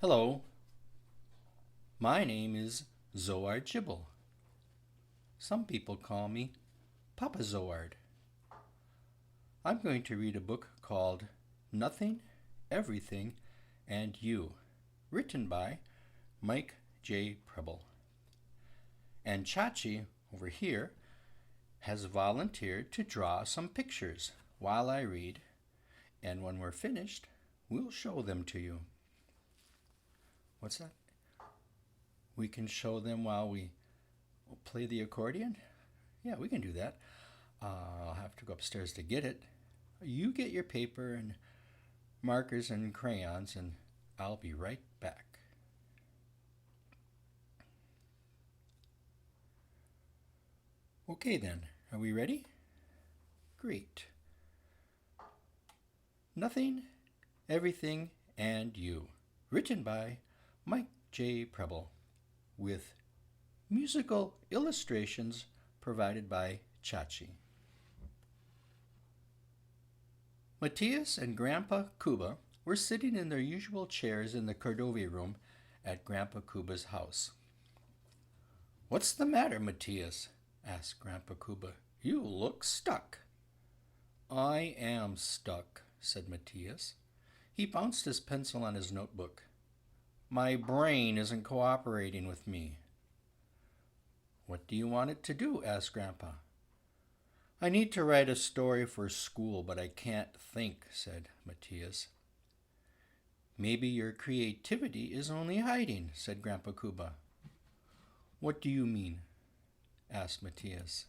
Hello, my name is Zoard Jibble. Some people call me Papa Zoard. I'm going to read a book called Nothing, Everything, and You, written by Mike J. Preble. And Chachi, over here, has volunteered to draw some pictures while I read, and when we're finished, we'll show them to you. What's that? We can show them while we play the accordion? Yeah, we can do that. I'll have to go upstairs to get it. You get your paper and markers and crayons, and I'll be right back. Okay then, are we ready? Great. Nothing, Everything, and You, written by Mike J. Preble, with musical illustrations provided by Chachi. Matthias and Grandpa Kuba were sitting in their usual chairs in the Cordova room at Grandpa Kuba's house. "What's the matter, Matthias?" asked Grandpa Kuba. "You look stuck." "I am stuck," said Matthias. He bounced his pencil on his notebook. "My brain isn't cooperating with me." "What do you want it to do?" asked Grandpa. "I need to write a story for school, but I can't think," said Matthias. "Maybe your creativity is only hiding," said Grandpa Kuba. "What do you mean?" asked Matthias.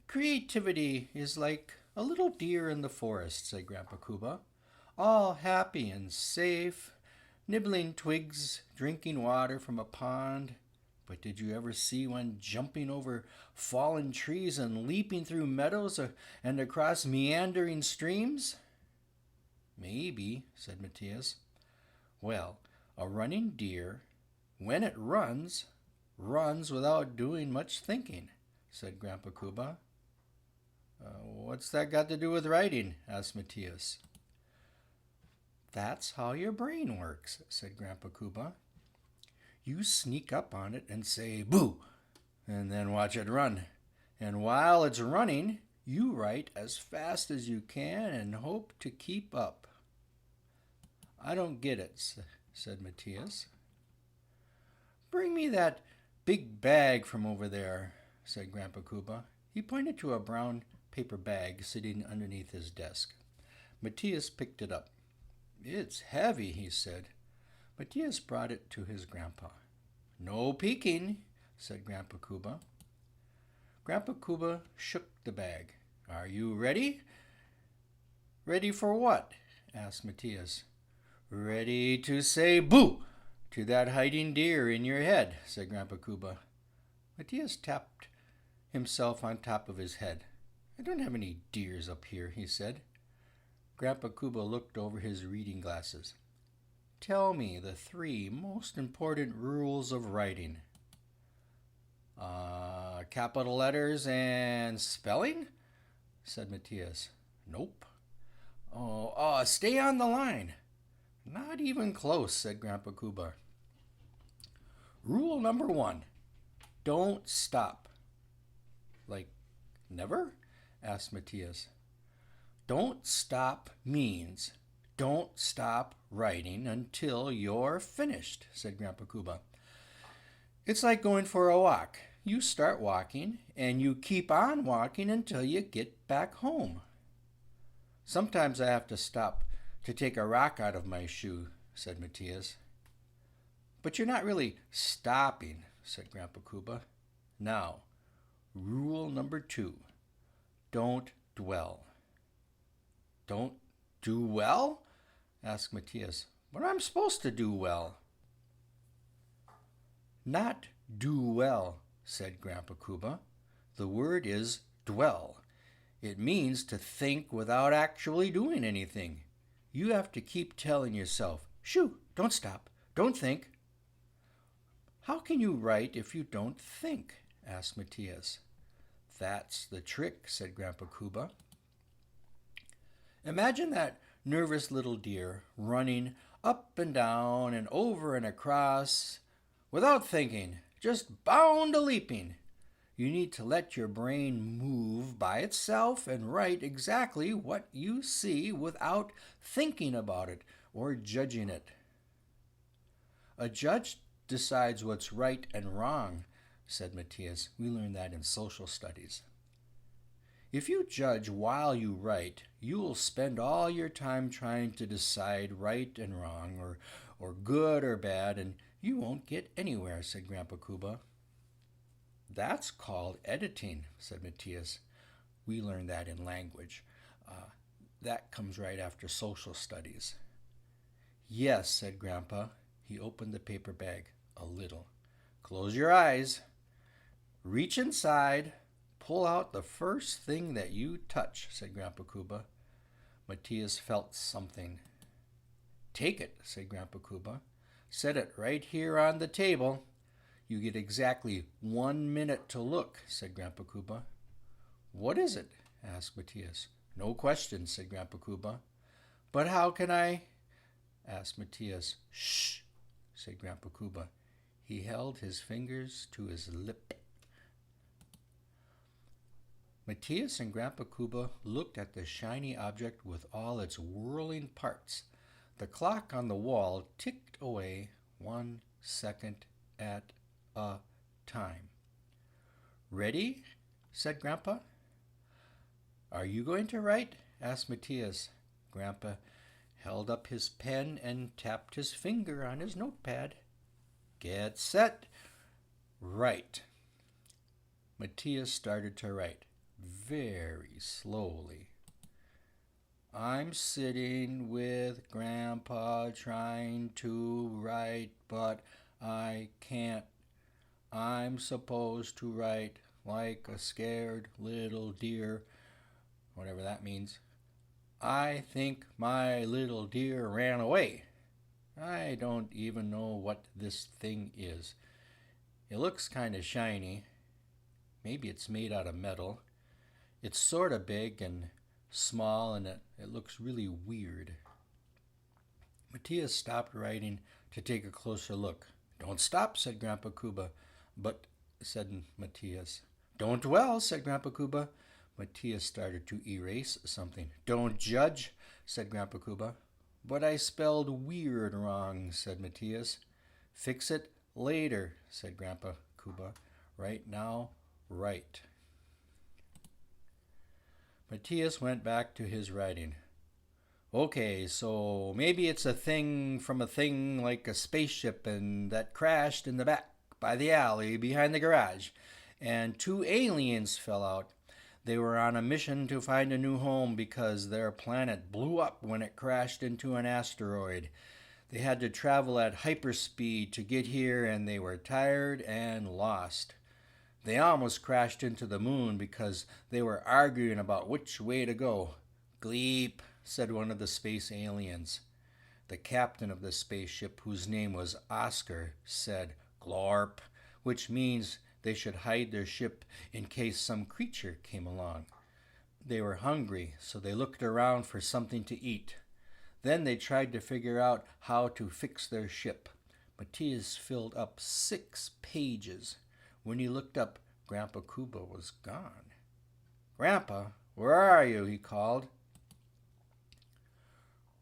"Creativity is like a little deer in the forest," said Grandpa Kuba, "all happy and safe, nibbling twigs, drinking water from a pond. But did you ever see one jumping over fallen trees and leaping through meadows and across meandering streams?" "Maybe," said Matthias. "Well, a running deer, when it runs without doing much thinking," said Grandpa Kuba. "What's that got to do with writing?" asked Matthias. "That's how your brain works," said Grandpa Kuba. "You sneak up on it and say, 'Boo!' and then watch it run. And while it's running, you write as fast as you can and hope to keep up." "I don't get it," said Matthias. "Bring me that big bag from over there," said Grandpa Kuba. He pointed to a brown paper bag sitting underneath his desk. Matthias picked it up. "It's heavy," he said. Matthias brought it to his grandpa. "No peeking," said Grandpa Kuba. Grandpa Kuba shook the bag. "Are you ready?" "Ready for what?" asked Matthias. "Ready to say 'boo' to that hiding deer in your head," said Grandpa Kuba. Matthias tapped himself on top of his head. "I don't have any deers up here," he said. Grandpa Kuba looked over his reading glasses. "Tell me the 3 most important rules of writing." Capital letters and spelling?" said Matthias. "Nope." Stay on the line." "Not even close," said Grandpa Kuba. "Rule number 1, don't stop." "Like never?" asked Matthias. "Don't stop means don't stop writing until you're finished," said Grandpa Kuba. "It's like going for a walk. You start walking, and you keep on walking until you get back home." "Sometimes I have to stop to take a rock out of my shoe," said Matthias. "But you're not really stopping," said Grandpa Kuba. "Now, rule number 2, don't dwell." "Don't do well?" asked Matthias. "But I'm supposed to do well." "Not do well," said Grandpa Kuba. "The word is dwell. It means to think without actually doing anything. You have to keep telling yourself, 'Shoo, don't stop, don't think.'" "How can you write if you don't think?" asked Matthias. "That's the trick," said Grandpa Kuba. "Imagine that nervous little deer running up and down and over and across without thinking, just bound a leaping. You need to let your brain move by itself and write exactly what you see without thinking about it or judging it. A judge decides what's right and wrong, said Matthias. We learned that in social studies. If you judge while you write, you will spend all your time trying to decide right and wrong, or good or bad, and you won't get anywhere, said Grandpa Kuba. That's called editing, said Matthias. We learned that in language. That comes right after social studies. Yes, said Grandpa. He opened the paper bag a little. Close your eyes. Reach inside. Pull out the first thing that you touch, said Grandpa Kuba. Matthias felt something. Take it, said Grandpa Kuba. Set it right here on the table. You get exactly 1 minute to look, said Grandpa Kuba. What is it? Asked Matthias. No question, said Grandpa Kuba. But how can I? Asked Matthias. Shh, said Grandpa Kuba. He held his fingers to his lip. Matthias and Grandpa Kuba looked at the shiny object with all its whirling parts. The clock on the wall ticked away 1 second at a time. Ready? Said Grandpa. Are you going to write? Asked Matthias. Grandpa held up his pen and tapped his finger on his notepad. Get set. Write. Matthias started to write, very slowly. I'm sitting with Grandpa trying to write, but I can't. I'm supposed to write like a scared little deer, whatever that means. I think my little deer ran away. I don't even know what this thing is. It looks kind of shiny. Maybe it's made out of metal. It's sort of big and small, and it looks really weird. Matthias stopped writing to take a closer look. Don't stop, said Grandpa Kuba. But, said Matthias. Don't dwell, said Grandpa Kuba. Matthias started to erase something. Don't judge, said Grandpa Kuba. But I spelled weird wrong, said Matthias. Fix it later, said Grandpa Kuba. Right now, write. Matthias went back to his writing. Okay, so maybe it's a thing from a thing like a spaceship and that crashed in the back by the alley behind the garage, and 2 aliens fell out. They were on a mission to find a new home because their planet blew up when it crashed into an asteroid. They had to travel at hyperspeed to get here, and they were tired and lost. They almost crashed into the moon because they were arguing about which way to go. Gleep, said one of the space aliens. The captain of the spaceship, whose name was Oscar, said glorp, which means they should hide their ship in case some creature came along. They were hungry, so they looked around for something to eat. Then they tried to figure out how to fix their ship. Matthias filled up 6 pages. When he looked up, Grandpa Kuba was gone. Grandpa, where are you? He called.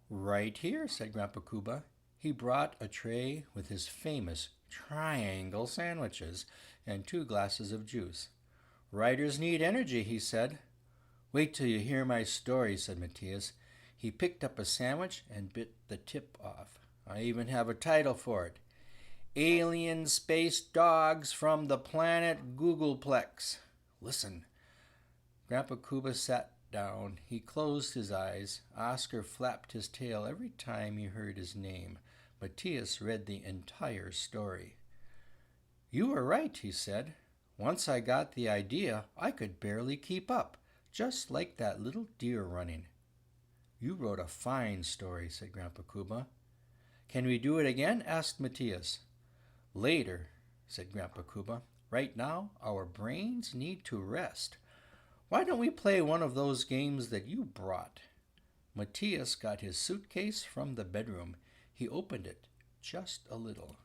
Right here, said Grandpa Kuba. He brought a tray with his famous triangle sandwiches and 2 glasses of juice. Writers need energy, he said. Wait till you hear my story, said Matthias. He picked up a sandwich and bit the tip off. I even have a title for it. Alien Space Dogs from the Planet Googleplex. Listen. Grandpa Kuba sat down. He closed his eyes. Oscar flapped his tail every time he heard his name. Matthias read the entire story. You were right, he said. Once I got the idea, I could barely keep up, just like that little deer running. You wrote a fine story, said Grandpa Kuba. Can we do it again? Asked Matthias. Later, said Grandpa Kuba. Right now, our brains need to rest. Why don't we play one of those games that you brought? Matthias got his suitcase from the bedroom. He opened it just a little.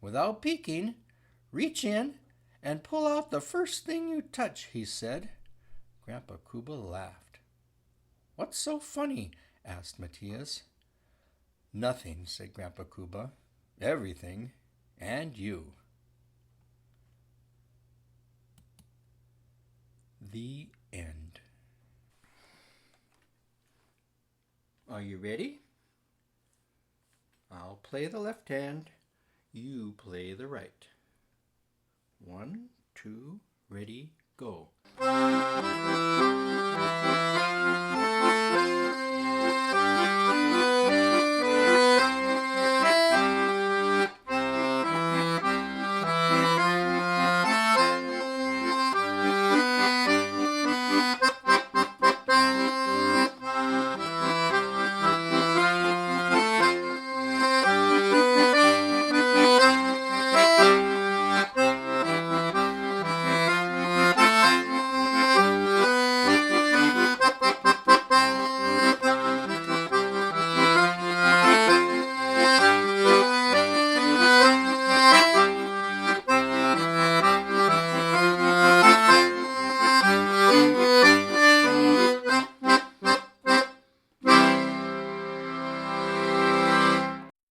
"Without peeking, reach in and pull out the first thing you touch," he said. Grandpa Kuba laughed. "What's so funny?" asked Matthias. "Nothing," said Grandpa Kuba. "Everything, and you." The end. Are you ready? I'll play the left hand. You play the right. 1, 2, ready, go.